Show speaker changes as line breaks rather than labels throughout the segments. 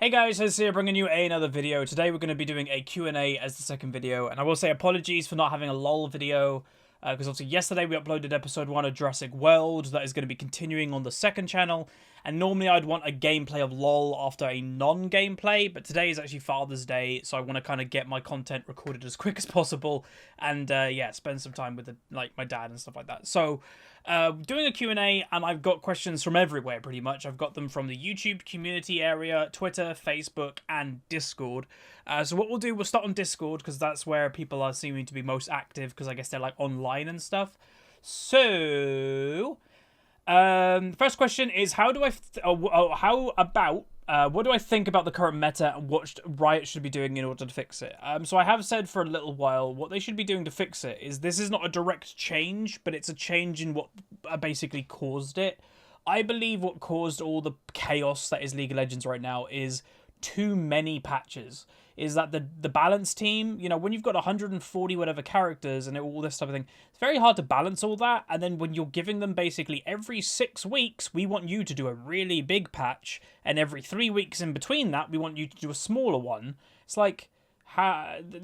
Hey guys, Huzzy here bringing you another video. Today we're going to be doing a Q&A as the second video, and I will say apologies for not having a LOL video, because obviously yesterday we uploaded episode 1 of Jurassic World. That is going to be continuing on the second channel, and normally I'd want a gameplay of LOL after a non-gameplay, but today is actually Father's Day, so I want to kind of get my content recorded as quick as possible, and yeah, spend some time with my dad and stuff like that. So, doing a Q&A, and I've got questions from everywhere pretty much. I've got them from the YouTube community area, Twitter, Facebook, and Discord. So what we'll do, we'll start on Discord, because that's where people are seeming to be most active, because I guess they're like online and stuff. So, first question is, what do I think about the current meta and what Riot should be doing in order to fix it? So I have said for a little while, what they should be doing to fix it is, this is not a direct change, but it's a change in what basically caused it. I believe what caused all the chaos that is League of Legends right now is too many patches. Is that the balance team, you know, when you've got 140 whatever characters and all this type of thing, it's very hard to balance all that. And then when you're giving them basically every 6 weeks, we want you to do a really big patch, and every 3 weeks in between that, we want you to do a smaller one. It's like,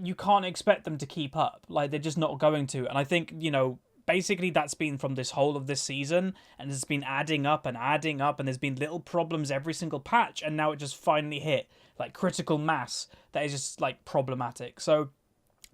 you can't expect them to keep up. Like, they're just not going to. And I think, you know, basically that's been from this whole of this season, and it's been adding up, and there's been little problems every single patch, and now it just finally hit like critical mass that is just like problematic. So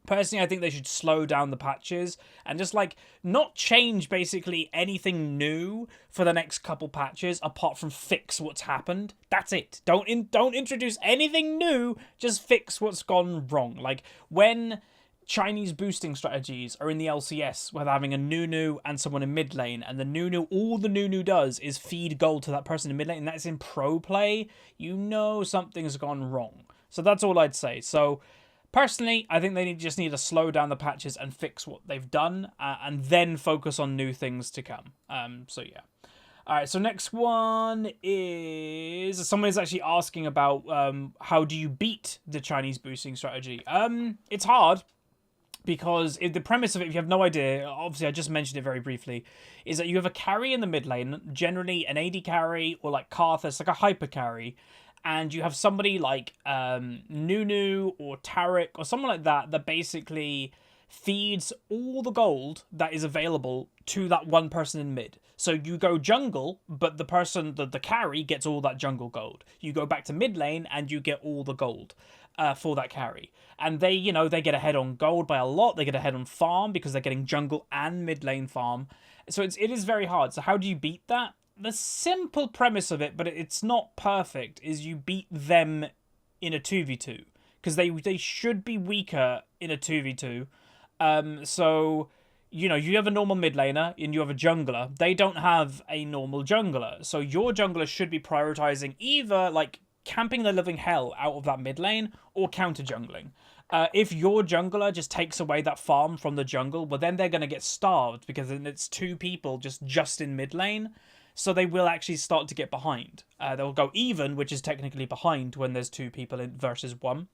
personally, I think they should slow down the patches and just like not change basically anything new for the next couple patches apart from fix what's happened. That's it. Don't introduce anything new, just fix what's gone wrong. Like when Chinese boosting strategies are in the LCS with having a Nunu and someone in mid lane, and the Nunu, all the Nunu does is feed gold to that person in mid lane, and that's in pro play, you know something's gone wrong. So that's all I'd say. So personally, I think they just need to slow down the patches and fix what they've done, and then focus on new things to come. So yeah. Alright, so next one is, someone is actually asking about how do you beat the Chinese boosting strategy? It's hard. Because the premise of it, if you have no idea, obviously I just mentioned it very briefly, is that you have a carry in the mid lane, generally an AD carry or like Karthus, like a hyper carry, and you have somebody like Nunu or Taric or someone like that that basically feeds all the gold that is available to that one person in mid. So you go jungle, but the person, the carry, gets all that jungle gold. You go back to mid lane and you get all the gold for that carry. And they, you know, they get ahead on gold by a lot. They get ahead on farm because they're getting jungle and mid lane farm. So it is very hard. So how do you beat that? The simple premise of it, but it's not perfect, is you beat them in a 2v2. Because they should be weaker in a 2v2. So, you know, you have a normal mid laner and you have a jungler. They don't have a normal jungler. So your jungler should be prioritizing either, like, camping the living hell out of that mid lane or counter jungling. If your jungler just takes away that farm from the jungle, well, then they're going to get starved because then it's 2 people just in mid lane. So they will actually start to get behind. They'll go even, which is technically behind when there's 2 people in versus 1.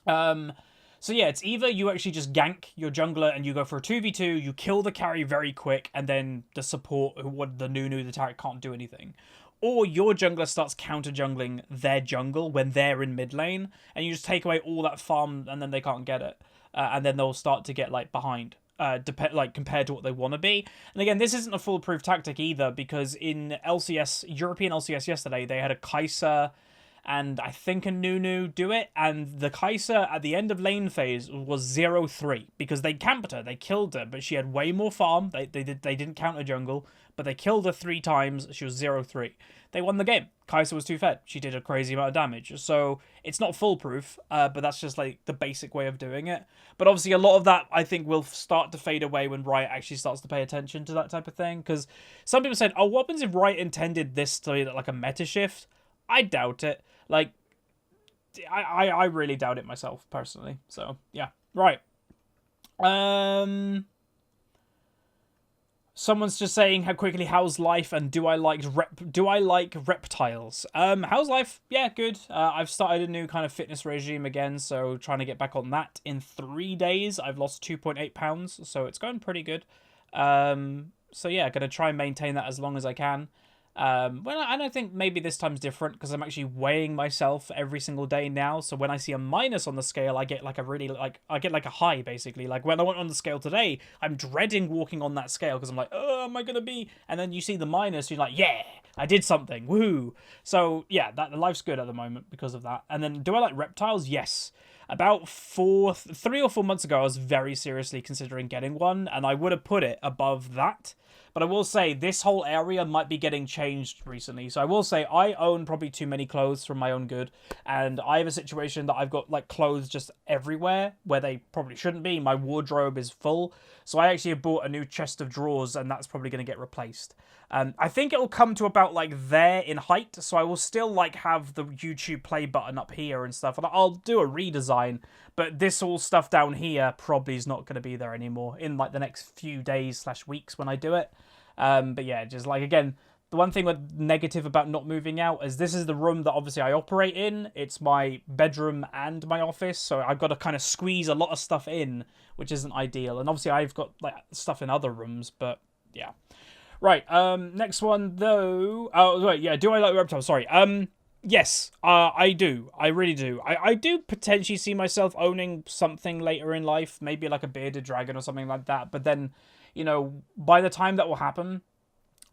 So yeah, it's either you actually just gank your jungler and you go for a 2v2, you kill the carry very quick, and then the support, the Nunu, the Taric, can't do anything. Or your jungler starts counter-jungling their jungle when they're in mid lane, and you just take away all that farm, and then they can't get it. And then they'll start to get, like, behind, compared to what they want to be. And again, this isn't a foolproof tactic either, because in LCS, European LCS yesterday, they had a Kai'Sa and I think a Nunu do it, and the Kai'Sa at the end of lane phase was 0-3 because they camped her, they killed her, but she had way more farm. They didn't counter jungle, but they killed her 3 times. She was 0-3. They won the game. Kai'Sa was too fed. She did a crazy amount of damage. So it's not foolproof, but that's just like the basic way of doing it. But obviously a lot of that, I think, will start to fade away when Riot actually starts to pay attention to that type of thing. Because some people said, oh, what happens if Riot intended this to be like a meta shift? I doubt it. Like, I really doubt it myself, personally. So, yeah. Right. Someone's just saying how quickly, how's life, and do I like reptiles? How's life? Yeah, good. I've started a new kind of fitness regime again, so trying to get back on that. In 3 days, I've lost 2.8 pounds, so it's going pretty good. So yeah, gonna try and maintain that as long as I can. And I think maybe this time's different because I'm actually weighing myself every single day now. So when I see a minus on the scale, I get like I get like a high basically. Like when I went on the scale today, I'm dreading walking on that scale because I'm like, oh, am I gonna be? And then you see the minus, you're like, yeah, I did something, woohoo! So yeah, that life's good at the moment because of that. And then, do I like reptiles? Yes. About 3 or 4 months ago, I was very seriously considering getting one, and I would have put it above that. But I will say this whole area might be getting changed recently. So I will say I own probably too many clothes for my own good. And I have a situation that I've got like clothes just everywhere where they probably shouldn't be. My wardrobe is full. So I actually have bought a new chest of drawers and that's probably going to get replaced. I think it will come to about like there in height. So I will still like have the YouTube play button up here and stuff. And I'll do a redesign. But this all stuff down here probably is not going to be there anymore in like the next few days / weeks when I do it. But yeah, just like, again, the one thing with negative about not moving out is this is the room that obviously I operate in. It's my bedroom and my office, so I've got to kind of squeeze a lot of stuff in, which isn't ideal. And obviously I've got like stuff in other rooms, but yeah. Right, next one though. Oh, wait, yeah, do I like reptiles? Sorry. Yes, I do. I really do. I do potentially see myself owning something later in life, maybe like a bearded dragon or something like that, but then, you know, by the time that will happen,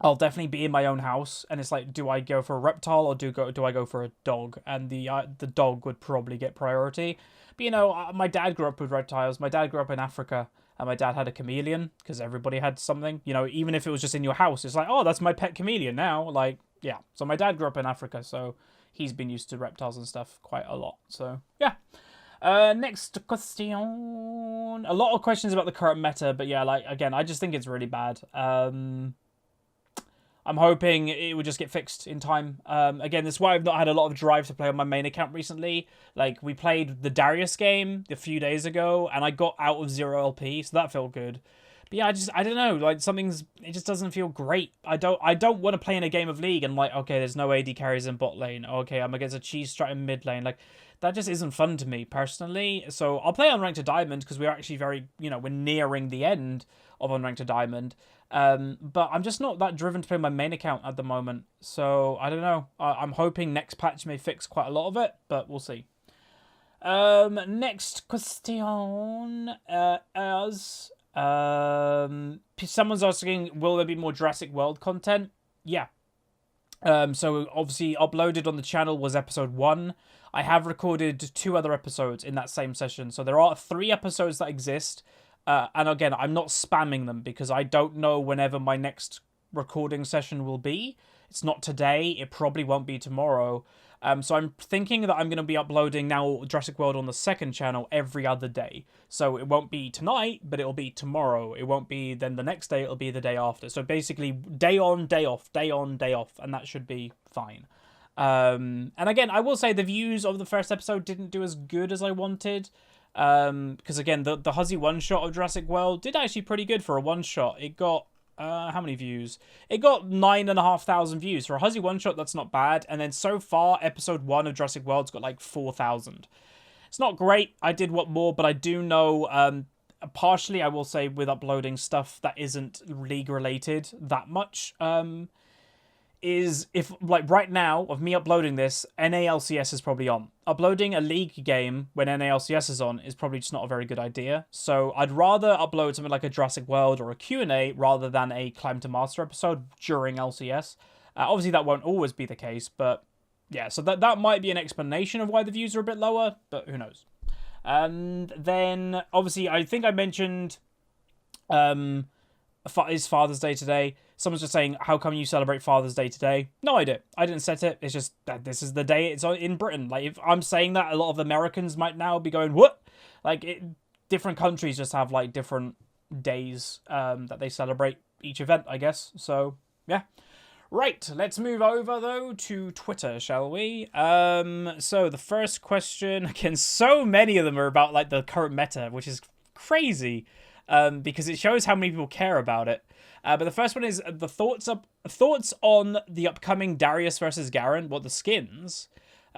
I'll definitely be in my own house, and it's like, do I go for a reptile or do I go for a dog? And the dog would probably get priority. But you know, my dad grew up with reptiles. My dad grew up in Africa, and my dad had a chameleon because everybody had something. You know, even if it was just in your house, it's like, oh, that's my pet chameleon now. Like, yeah. So my dad grew up in Africa, so he's been used to reptiles and stuff quite a lot. So yeah. Next question. A lot of questions about the current meta, but yeah, like, again, I just think it's really bad. I'm hoping it would just get fixed in time. Again, that's why I've not had a lot of drive to play on my main account recently. Like, we played the Darius game a few days ago, and I got out of 0 LP, so that felt good. But yeah, I don't know, like, it just doesn't feel great. I don't want to play in a game of League and like, okay, there's no AD carries in bot lane. Okay, I'm against a cheese strat in mid lane. Like, that just isn't fun to me personally. So I'll play Unranked to Diamond because we're actually very, you know, we're nearing the end of Unranked to Diamond. But I'm just not that driven to play my main account at the moment. So I don't know. I'm hoping next patch may fix quite a lot of it, but we'll see. Next question is someone's asking, will there be more Jurassic World content? Yeah. So obviously uploaded on the channel was episode 1. I have recorded 2 other episodes in that same session. So there are 3 episodes that exist. And again, I'm not spamming them because I don't know whenever my next recording session will be. It's not today. It probably won't be tomorrow. So I'm thinking that I'm going to be uploading now Jurassic World on the second channel every other day. So it won't be tonight, but it'll be tomorrow. It won't be then the next day. It'll be the day after. So basically day on, day off, day on, day off. And that should be fine. And again, I will say the views of the first episode didn't do as good as I wanted. Because again, the Huzzy one-shot of Jurassic World did actually pretty good for a one-shot. It got, how many views? It got 9,500 views. For a Huzzy one-shot, that's not bad. And then so far, episode 1 of Jurassic World's got like 4,000. It's not great. I did want more, but I do know, partially, I will say, with uploading stuff that isn't League-related that much, is if, like, right now, of me uploading this, NALCS is probably on. Uploading a League game when NALCS is on is probably just not a very good idea. So I'd rather upload something like a Jurassic World or a Q&A rather than a Climb to Master episode during LCS. Obviously, that won't always be the case, but yeah, so that might be an explanation of why the views are a bit lower, but who knows. And then, obviously, I think I mentioned it's Father's Day today. Someone's just saying, how come you celebrate Father's Day today? No idea. I didn't set it. It's just that this is the day it's in Britain. Like, if I'm saying that, a lot of Americans might now be going, what? Like, different countries just have, like, different days that they celebrate each event, I guess. So, yeah. Right, let's move over, though, to Twitter, shall we? So, the first question, again, so many of them are about, like, the current meta, which is crazy, because it shows how many people care about it. But the first one is the thoughts on the upcoming Darius versus Garen, the skins.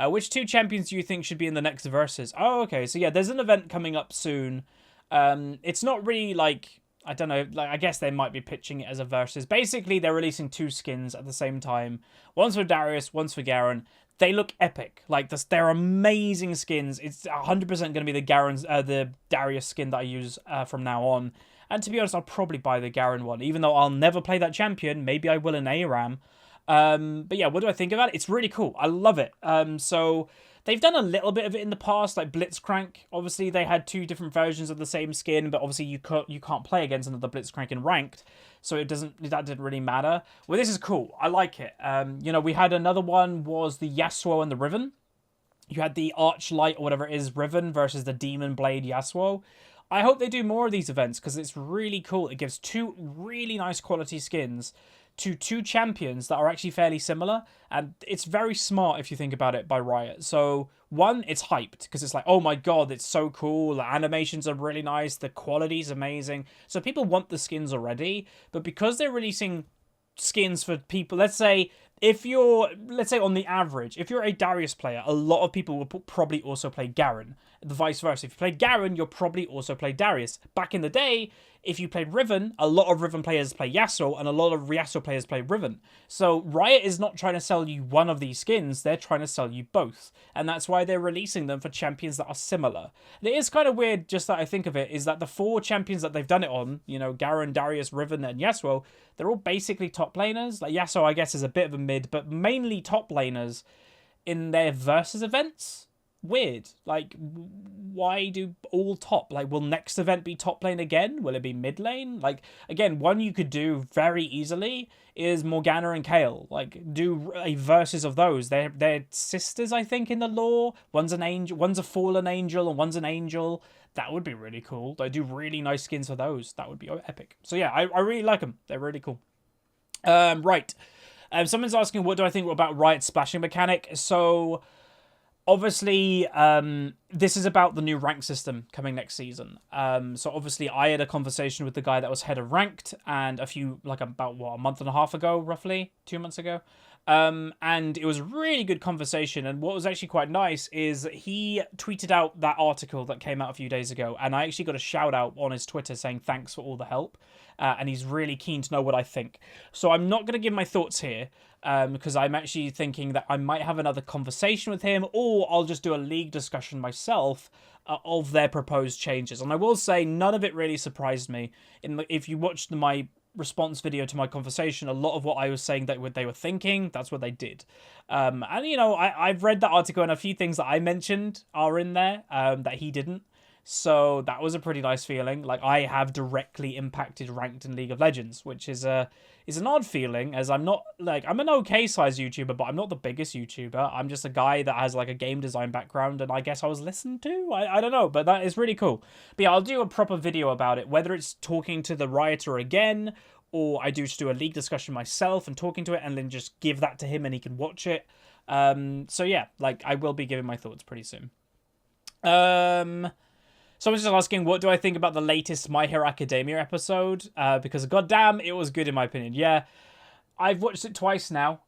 Which 2 champions do you think should be in the next versus? Oh, okay, so yeah, there's an event coming up soon. It's not really, like, I don't know. Like, I guess they might be pitching it as a versus. Basically, they're releasing 2 skins at the same time. One's for Darius, one's for Garen. They look epic. Like, they're amazing skins. It's 100% going to be the Darius skin that I use from now on. And to be honest, I'll probably buy the Garen one, even though I'll never play that champion. Maybe I will in ARAM. But yeah, what do I think about it? It's really cool. I love it. So they've done a little bit of it in the past, like Blitzcrank. Obviously, they had 2 different versions of the same skin, but obviously you can't play against another Blitzcrank in ranked, so that didn't really matter. Well, this is cool. I like it. You know, we had another one was the Yasuo and the Riven. You had the Archlight or whatever it is Riven versus the Demon Blade Yasuo. I hope they do more of these events because it's really cool. It gives 2 really nice quality skins to 2 champions that are actually fairly similar, and it's very smart if you think about it by Riot. So one, it's hyped because it's like, oh my god, it's so cool, the animations are really nice, the quality's amazing, so people want the skins already. But because they're releasing skins for people, let's say on the average, if you're a Darius player, a lot of people will probably also play Garen. The vice versa. If you play Garen, you'll probably also play Darius. Back in the day, if you played Riven, a lot of Riven players play Yasuo, and a lot of Yasuo players play Riven. So Riot is not trying to sell you one of these skins, they're trying to sell you both. And that's why they're releasing them for champions that are similar. And it is kind of weird, just that I think of it, is that the 4 champions that they've done it on, you know, Garen, Darius, Riven, and Yasuo, they're all basically top laners. Like, Yasuo, I guess, is a bit of a mid, but mainly top laners in their versus events. Weird. Like, why do all top? Like, will next event be top lane again? Will it be mid lane? Like, again, one you could do very easily is Morgana and Kayle. Like, do a versus of those. They're sisters, I think, in the lore. One's an angel, one's a fallen angel, and one's an angel. That would be really cool. They do really nice skins for those. That would be epic. So yeah, I really like them. They're really cool. Right. Someone's asking, what do I think about Riot's splashing mechanic? So obviously, this is about the new rank system coming next season. So obviously, I had a conversation with the guy that was head of ranked, and a month and a half ago, roughly 2 months ago. And it was a really good conversation. And what was actually quite nice is he tweeted out that article that came out a few days ago, and I actually got a shout out on his Twitter saying thanks for all the help. And he's really keen to know what I think. So I'm not going to give my thoughts here, because I'm actually thinking that I might have another conversation with him, or I'll just do a league discussion myself of their proposed changes. And I will say none of it really surprised me. If you watched my response video to my conversation, a lot of what I was saying that what they were thinking, that's what they did. And you know, I've read that article, and a few things that I mentioned are in there that he didn't. So that was a pretty nice feeling. Like, I have directly impacted ranked in League of Legends, which is an odd feeling, as I'm an okay size YouTuber, but I'm not the biggest YouTuber. I'm just a guy that has like a game design background, and I guess I was listened to. I don't know, but that is really cool. But yeah, I'll do a proper video about it, whether it's talking to the Rioter again, or I just do a league discussion myself and talking to it, and then just give that to him and he can watch it. So yeah, like, I will be giving my thoughts pretty soon. Someone's just asking, what do I think about the latest My Hero Academia episode? Because goddamn, it was good in my opinion. Yeah, I've watched it twice now.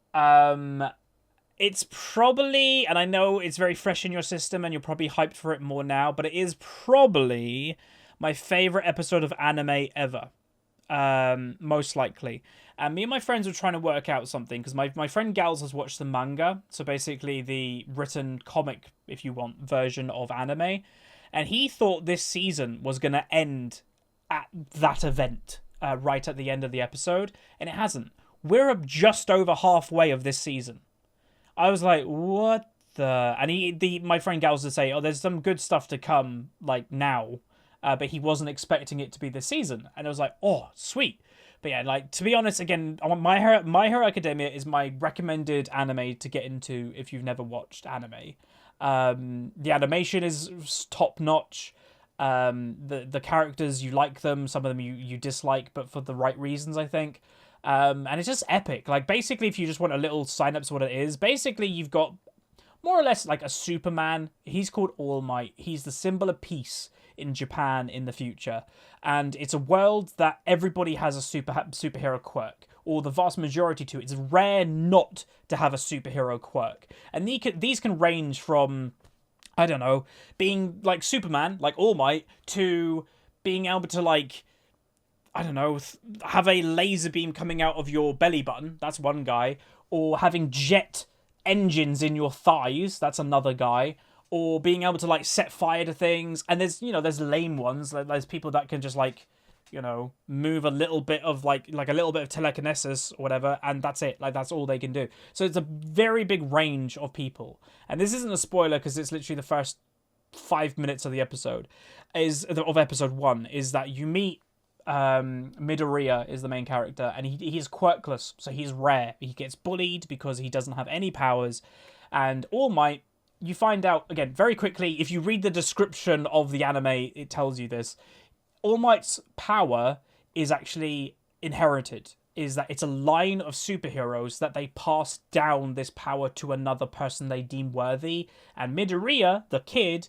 It's probably, and I know it's very fresh in your system and you're probably hyped for it more now, but it is probably my favorite episode of anime ever. Most likely. And me and my friends were trying to work out something, because my friend Gals has watched the manga, so basically the written comic, if you want, version of anime. And he thought this season was going to end at that event, right at the end of the episode. And it hasn't. We're just over halfway of this season. I was like, what the... And my friend Gals would say, oh, there's some good stuff to come, like, now. But he wasn't expecting it to be this season. And I was like, oh, sweet. But yeah, like, to be honest, again, My Hero Academia is my recommended anime to get into if you've never watched anime. The animation is top notch. The characters, you like them, some of them you dislike, but for the right reasons, I think. And it's just epic. Like, basically, if you just want a little synapse of what it is, basically you've got more or less like a Superman. He's called All Might. He's the symbol of peace in Japan in the future, and it's a world that everybody has a superhero quirk, or the vast majority to. It's rare not to have a superhero quirk, and these can range from, I don't know, being like Superman, like All Might, to being able to, like, I don't know, have a laser beam coming out of your belly button. That's one guy. Or having jet engines in your thighs. That's another guy. Or being able to, like, set fire to things. And there's, you know, there's lame ones. There's people that can just, like, you know, move a little bit of, like a little bit of telekinesis or whatever. And that's it. Like, that's all they can do. So it's a very big range of people. And this isn't a spoiler because it's literally the first 5 minutes of the episode. Of episode 1 is that you meet Midoriya is the main character, and he's quirkless, so he's rare. He gets bullied because he doesn't have any powers. And All Might, you find out, again, very quickly, if you read the description of the anime, it tells you this. All Might's power is actually inherited, is that it's a line of superheroes that they pass down this power to another person they deem worthy. And Midoriya, the kid,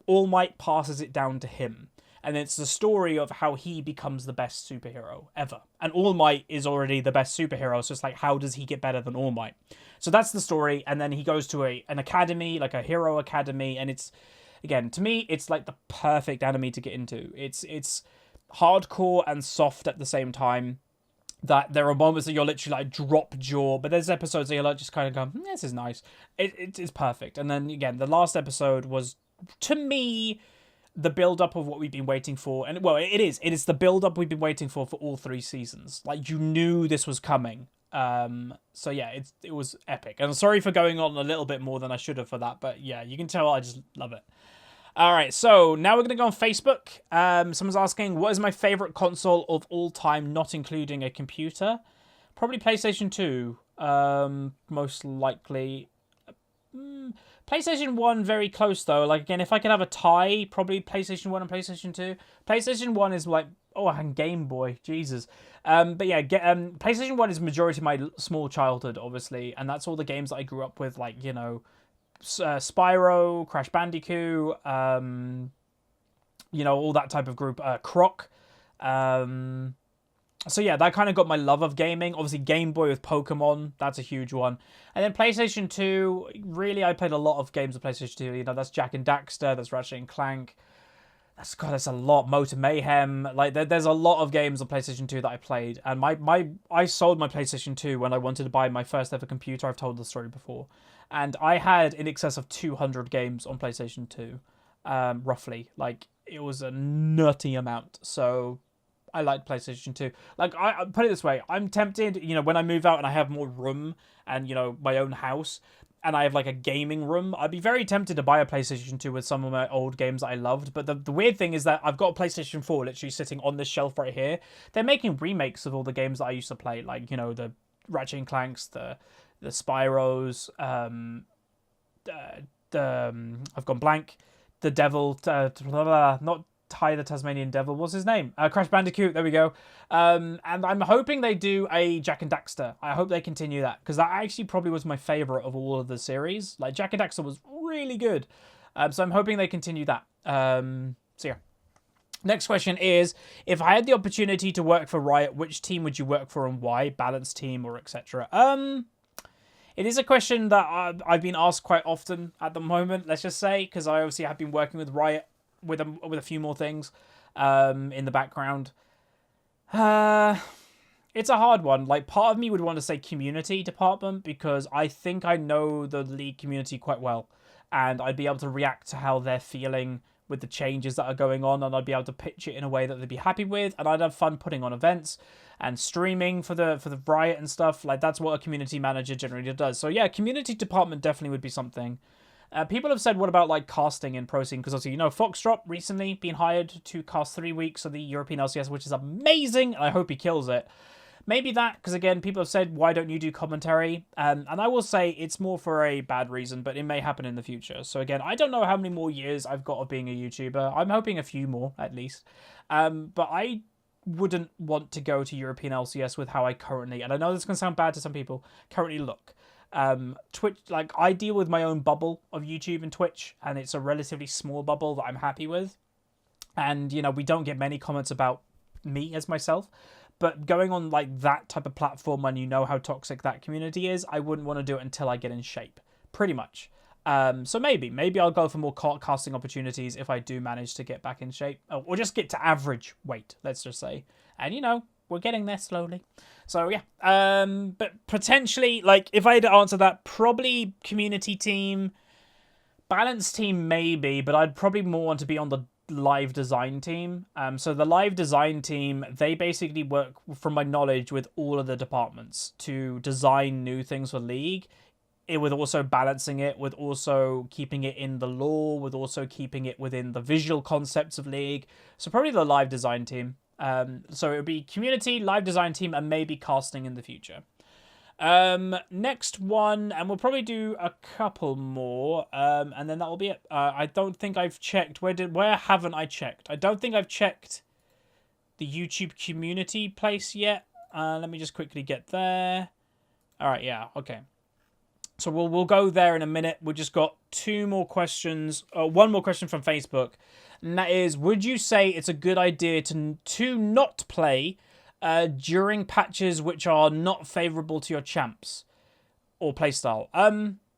All Might passes it down to him. And it's the story of how he becomes the best superhero ever. And All Might is already the best superhero, so it's like, how does he get better than All Might? So that's the story, and then he goes to an academy, like a hero academy, and it's, again, to me, it's like the perfect anime to get into. It's hardcore and soft at the same time. That there are moments that you're literally like drop jaw, but there's episodes that you're like just kind of going, this is nice. It's perfect. And then again, the last episode was, to me, the build-up of what we've been waiting for. And, well, it is the build-up we've been waiting for all 3 seasons. Like, you knew this was coming. So, yeah, it was epic. And I'm sorry for going on a little bit more than I should have for that. But, yeah, you can tell I just love it. All right, so now we're going to go on Facebook. Someone's asking, what is my favourite console of all time, not including a computer? Probably PlayStation 2, most likely. PlayStation 1, very close, though. Like, again, if I could have a tie, probably PlayStation 1 and PlayStation 2. PlayStation 1 is like, and Game Boy, Jesus. But yeah, PlayStation 1 is majority of my small childhood, obviously. And that's all the games that I grew up with, like, you know, Spyro, Crash Bandicoot, you know, all that type of group. Croc. So yeah, that kind of got my love of gaming. Obviously, Game Boy with Pokemon, that's a huge one. And then PlayStation 2, really, I played a lot of games of PlayStation 2. You know, that's Jak and Daxter, that's Ratchet and Clank. That's a lot. Motor Mayhem. Like, there's a lot of games on PlayStation 2 that I played. And I sold my PlayStation 2 when I wanted to buy my first ever computer. I've told the story before. And I had in excess of 200 games on PlayStation 2, roughly. Like, it was a nutty amount. So I liked PlayStation 2. Like, I put it this way, I'm tempted, you know, when I move out and I have more room and, you know, my own house, and I have, like, a gaming room, I'd be very tempted to buy a PlayStation 2 with some of my old games that I loved. But the weird thing is that I've got a PlayStation 4 literally sitting on this shelf right here. They're making remakes of all the games that I used to play, like, you know, the Ratchet and Clanks, the Spyros, I've gone blank, the Devil, not Ty the Tasmanian Devil, what's his name? Crash Bandicoot, there we go. And I'm hoping they do a Jak and Daxter. I hope they continue that, because that actually probably was my favourite of all of the series. Like, Jak and Daxter was really good. So I'm hoping they continue that. So yeah. Next question is, if I had the opportunity to work for Riot, which team would you work for and why? Balanced team or etc.? It is a question that I've been asked quite often at the moment, let's just say, because I obviously have been working with Riot with a few more things in the background. It's a hard one. Like, part of me would want to say community department, because I think I know the League community quite well, and I'd be able to react to how they're feeling with the changes that are going on, and I'd be able to pitch it in a way that they'd be happy with, and I'd have fun putting on events and streaming for the Riot and stuff. Like, that's what a community manager generally does. So yeah, community department definitely would be something. People have said, what about, like, casting in Pro Scene? Because obviously, you know, Foxtrot recently been hired to cast 3 weeks of the European LCS, which is amazing, and I hope he kills it. Maybe that, because again, people have said, why don't you do commentary? And I will say it's more for a bad reason, but it may happen in the future. So again, I don't know how many more years I've got of being a YouTuber. I'm hoping a few more, at least. But I wouldn't want to go to European LCS with how I currently, and I know this can sound bad to some people, currently look. Twitch, like, I deal with my own bubble of YouTube and Twitch, and it's a relatively small bubble that I'm happy with. And, you know, we don't get many comments about me as myself. But going on, like, that type of platform when you know how toxic that community is, I wouldn't want to do it until I get in shape, pretty much. So maybe I'll go for more casting opportunities if I do manage to get back in shape, or just get to average weight, let's just say, And, we're getting there slowly. So, yeah. But potentially, like, if I had to answer that, probably community team, balance team maybe, but I'd probably more want to be on the live design team. So the live design team, they basically work, from my knowledge, with all of the departments to design new things for League. With also balancing it, with also keeping it in the lore, with also keeping it within the visual concepts of League. So probably the live design team. So it would be community, live design team, and maybe casting in the future. Next one, and we'll probably do a couple more, and then that will be it. I don't think I've checked. Where haven't I checked? I don't think I've checked the YouTube community place yet. Let me just quickly get there. All right, yeah, okay. So we'll go there in a minute. We've just got two more questions. One more question from Facebook, and that is: would you say it's a good idea to not play during patches which are not favourable to your champs or playstyle?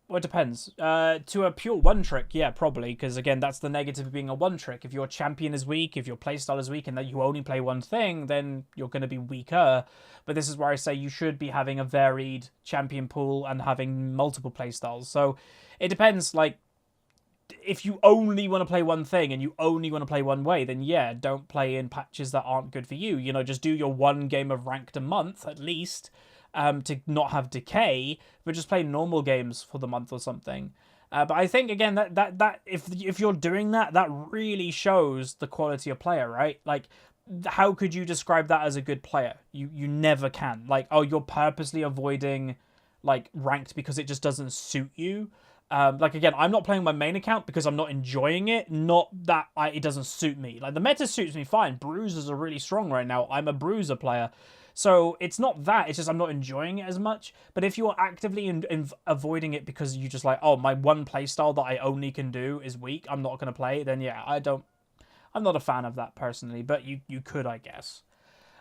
Well, it depends. To a pure one trick, yeah, probably, because again, that's the negative of being a one trick. If your champion is weak, if your playstyle is weak, and that you only play one thing, then you're going to be weaker. But this is where I say you should be having a varied champion pool and having multiple playstyles. So it depends. Like, if you only want to play one thing and you only want to play one way, then yeah, don't play in patches that aren't good for you. Just do your one game of ranked a month at least, to not have decay, but just play normal games for the month or something. But I think again that if you're doing that, that really shows the quality of player, right? Like, how could you describe that as a good player? You never can. Like, oh, you're purposely avoiding like ranked because it just doesn't suit you. Like, again, I'm not playing my main account because I'm not enjoying it, not that it doesn't suit me. Like, the meta suits me fine. Bruisers are really strong right now. I'm a bruiser player. So it's not that, it's just I'm not enjoying it as much. But if you're actively avoiding it because you just like, oh, my one playstyle that I only can do is weak, I'm not going to play, then yeah, I'm not a fan of that personally, but you could, I guess.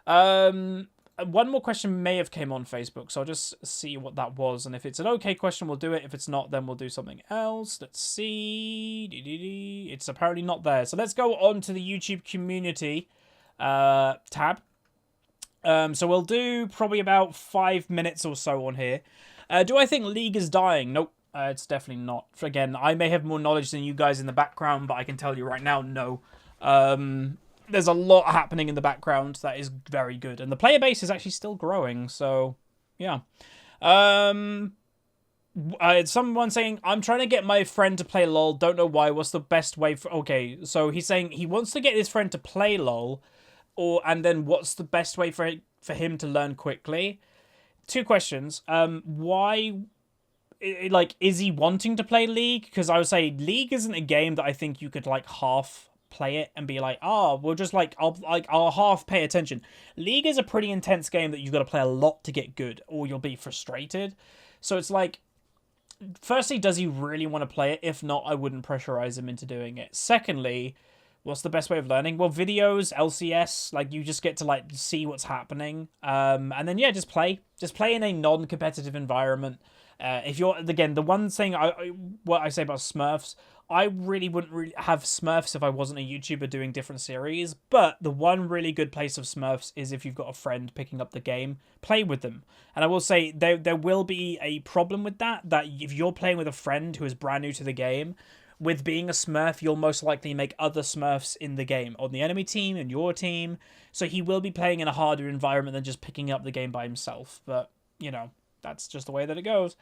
One more question may have came on Facebook, so I'll just see what that was. And if it's an okay question, we'll do it. If it's not, then we'll do something else. Let's see. It's apparently not there. So let's go on to the YouTube community tab. So we'll do probably about 5 minutes or so on here. Do I think League is dying? Nope, it's definitely not. Again, I may have more knowledge than you guys in the background, but I can tell you right now, no. There's a lot happening in the background that is very good. And the player base is actually still growing, so yeah. Someone saying, I'm trying to get my friend to play LoL, don't know why, what's the best way for... Okay, so he's saying he wants to get his friend to play LoL, and then what's the best way for him to learn quickly? Two questions. Why... Like, is he wanting to play League? Because I would say League isn't a game that I think you could, like, half play it and be like, we'll just, like, I'll half pay attention. League is a pretty intense game that you've got to play a lot to get good, or you'll be frustrated. So it's like, firstly, does he really want to play it? If not, I wouldn't pressurize him into doing it. Secondly, what's the best way of learning? Well, videos, LCS, like, you just get to, like, see what's happening. And then, yeah, just play. Just play in a non-competitive environment. If you're, again, the one thing what I say about Smurfs, I really wouldn't have Smurfs if I wasn't a YouTuber doing different series, but the one really good place of Smurfs is if you've got a friend picking up the game, play with them. And I will say, there will be a problem with that if you're playing with a friend who is brand new to the game, with being a Smurf, you'll most likely make other Smurfs in the game, on the enemy team, and your team, so he will be playing in a harder environment than just picking up the game by himself, but, that's just the way that it goes.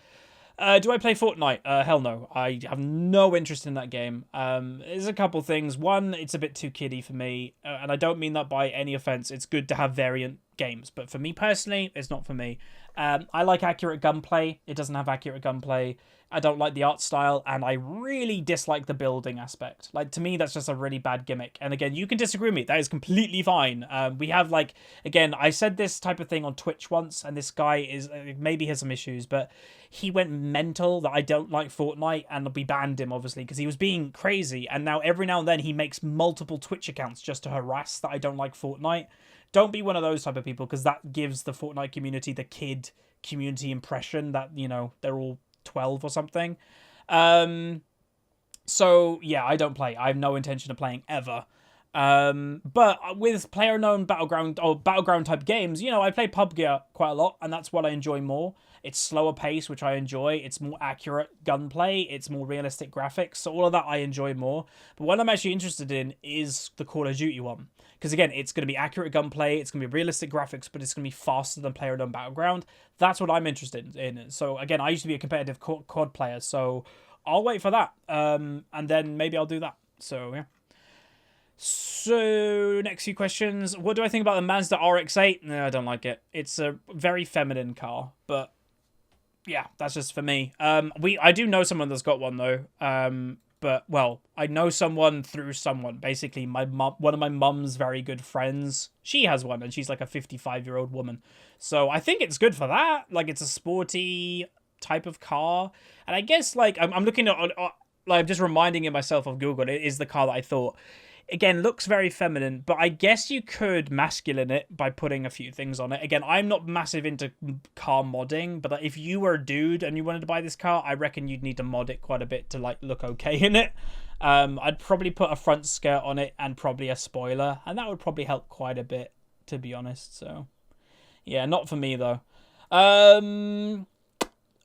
Do I play Fortnite? Hell no. I have no interest in that game. There's a couple things. One, it's a bit too kiddie for me, and I don't mean that by any offense. It's good to have variant games, but for me personally, it's not for me. I like accurate gunplay. It doesn't have accurate gunplay. I don't like the art style, and I really dislike the building aspect. Like, to me, that's just a really bad gimmick. And again, you can disagree with me. That is completely fine. We have, like, again, I said this type of thing on Twitch once, and this guy is maybe has some issues, but he went mental that I don't like Fortnite, and we banned him, obviously, because he was being crazy. And now, every now and then, he makes multiple Twitch accounts just to harass that I don't like Fortnite. Don't be one of those type of people, because that gives the Fortnite community the kid community impression that, they're all 12 or something. So yeah, I don't play. I have no intention of playing ever. But with player-unknown battleground or battleground type games, you know, I play PUBG quite a lot, and that's what I enjoy more. It's slower pace, which I enjoy. It's more accurate gunplay. It's more realistic graphics. So all of that I enjoy more. But what I'm actually interested in is the Call of Duty one. Because again, it's going to be accurate gunplay. It's going to be realistic graphics, but it's going to be faster than player-unknown battleground. That's what I'm interested in. So again, I used to be a competitive COD player, so I'll wait for that. And then maybe I'll do that. So yeah. So, next few questions. What do I think about the Mazda RX-8? No, I don't like it. It's a very feminine car, but yeah, that's just for me. I do know someone that's got one though. But well, I know someone through someone. Basically, my mom, one of my mum's very good friends, she has one, and she's like a 55-year-old woman. So I think it's good for that. Like, it's a sporty type of car, and I guess like I'm looking at like I'm just reminding myself of Google. It is the car that I thought. Again, looks very feminine, but I guess you could masculine it by putting a few things on it. Again, I'm not massive into car modding, but if you were a dude and you wanted to buy this car, I reckon you'd need to mod it quite a bit to like look okay in it. I'd probably put a front skirt on it and probably a spoiler, and that would probably help quite a bit, to be honest. So, yeah, not for me though. All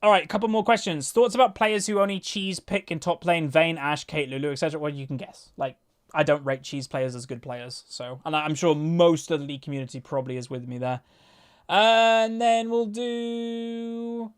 right, a couple more questions. Thoughts about players who only cheese pick in top lane, Vayne, Ashe, Kate, Lulu, etc. Well, you can guess. Like, I don't rate cheese players as good players, so... And I'm sure most of the League community probably is with me there. And then we'll do...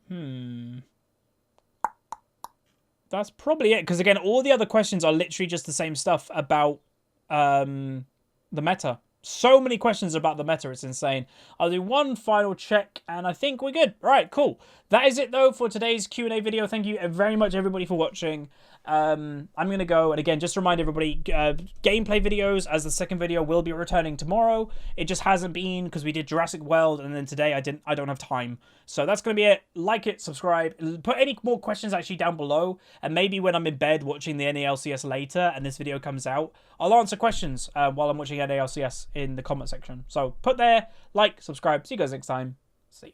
That's probably it, because again, all the other questions are literally just the same stuff about the meta. So many questions about the meta, it's insane. I'll do one final check, and I think we're good. All right, cool. That is it, though, for today's Q&A video. Thank you very much, everybody, for watching. I'm going to go, and again, just to remind everybody, gameplay videos as the second video will be returning tomorrow. It just hasn't been because we did Jurassic World, and then today I don't have time. So that's going to be it. Like it, subscribe, put any more questions actually down below, and maybe when I'm in bed watching the NALCS later and this video comes out, I'll answer questions while I'm watching NALCS in the comment section. So put there, like, subscribe. See you guys next time. See you.